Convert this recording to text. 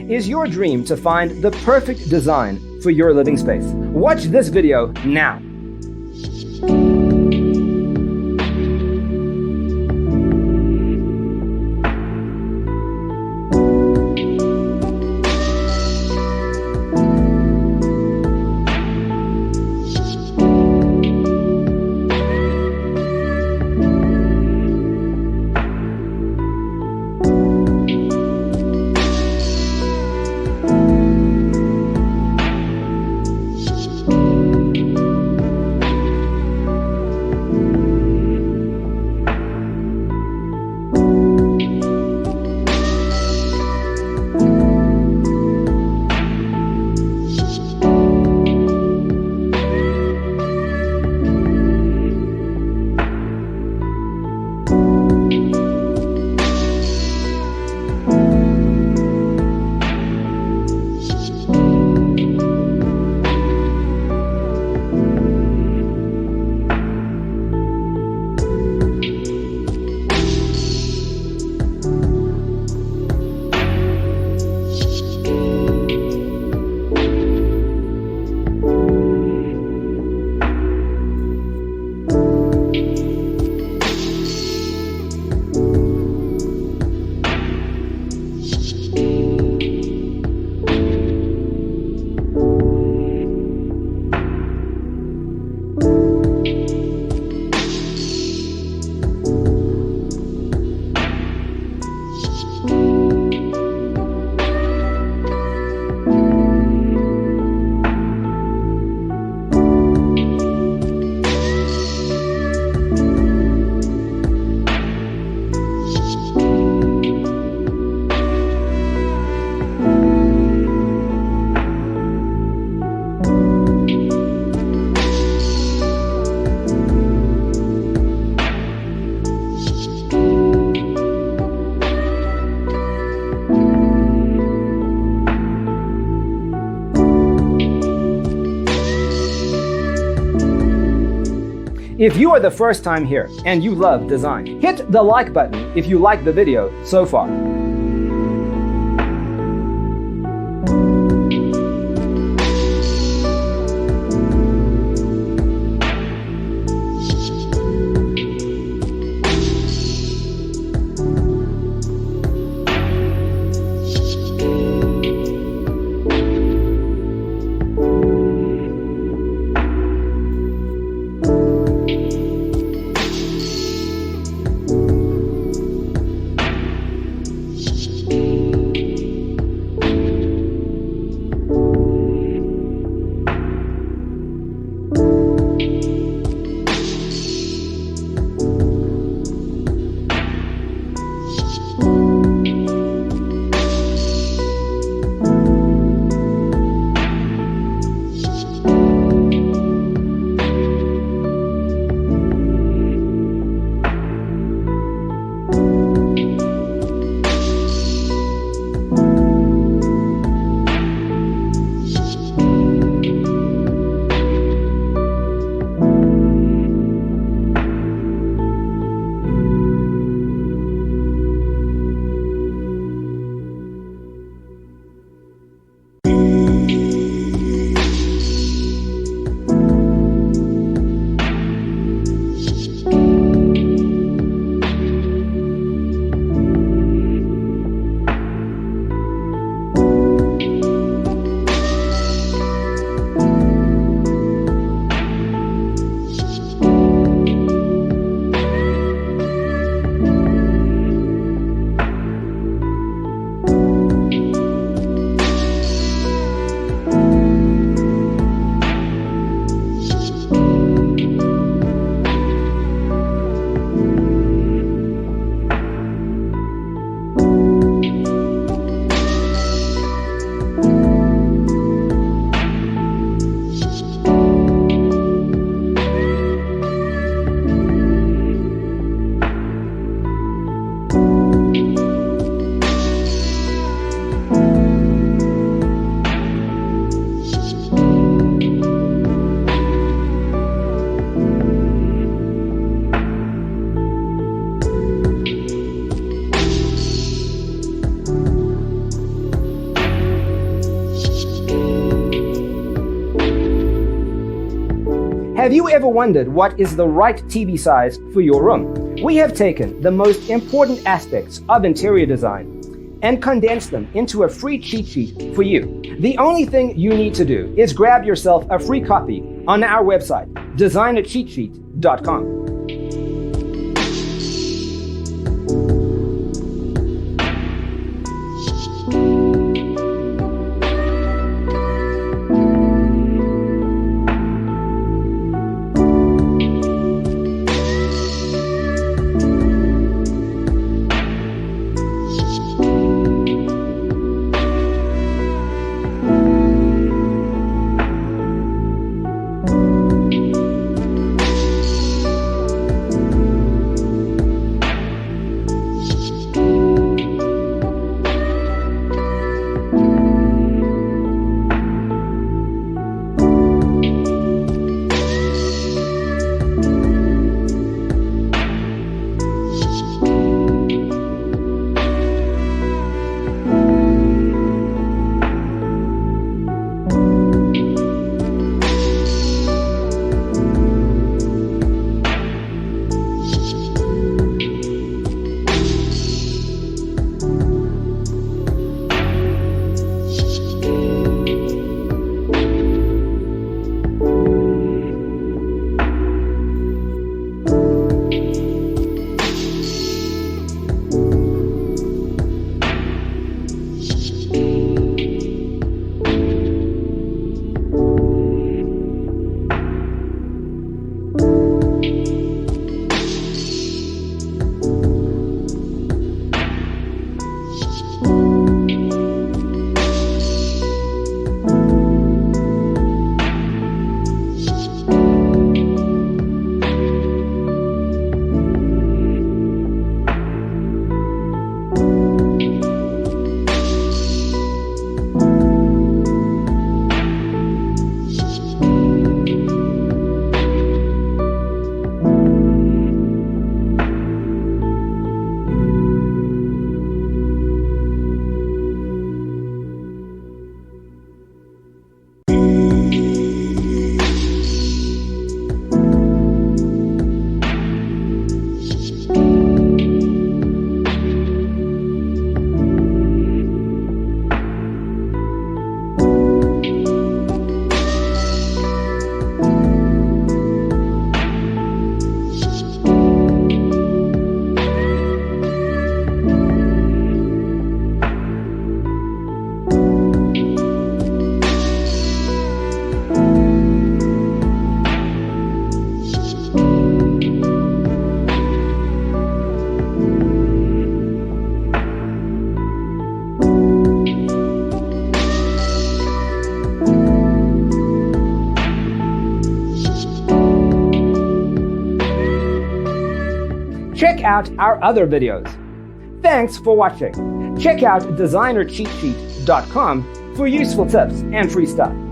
is your dream to find the perfect design for your living space? Watch this video now. If you are the first time here and you love design, hit the like button if you like the video so far. Have you ever wondered what is the right TV size for your room? We have taken the most important aspects of interior design and condensed them into a free cheat sheet for you. The only thing you need to do is grab yourself a free copy on our website, designercheatsheet.com. Check out our other videos. Thanks for watching. Check out designercheatsheet.com for useful tips and free stuff.